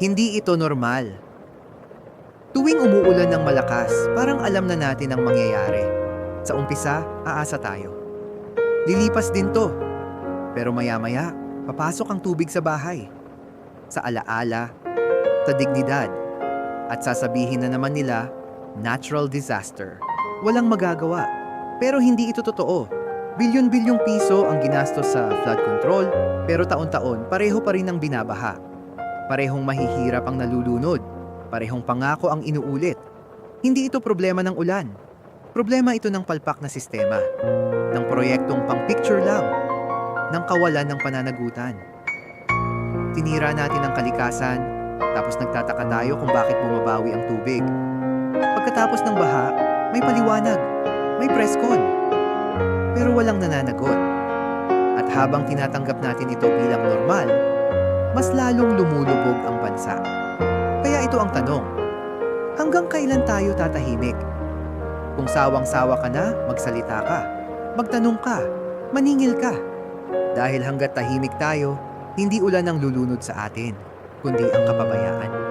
Hindi ito normal. Tuwing umuulan ng malakas, parang alam na natin ang mangyayari. Sa umpisa, aasa tayo. Lilipas din to. Pero maya-maya, papasok ang tubig sa bahay. Sa alaala, sa dignidad. At sasabihin na naman nila, natural disaster. Walang magagawa. Pero hindi ito totoo. Bilyon-bilyong piso ang ginastos sa flood control, pero taon-taon pareho pa rin ang binabaha. Parehong mahihirap ang nalulunod. Parehong pangako ang inuulit. Hindi ito problema ng ulan. Problema ito ng palpak na sistema. Ng proyektong pang-picture lang. Ng kawalan ng pananagutan. Tinira natin ang kalikasan, tapos nagtataka tayo kung bakit bumabawi ang tubig. Pagkatapos ng baha, may paliwanag, may presscon. Pero walang nananagot. At habang tinatanggap natin ito bilang normal, mas lalong lumulubog ang bansa. Kaya ito ang tanong, hanggang kailan tayo tatahimik? Kung sawang-sawa ka na, magsalita ka, magtanong ka, maningil ka. Dahil hanggat tahimik tayo, hindi ulan ang lulunod sa atin, kundi ang kapabayaan.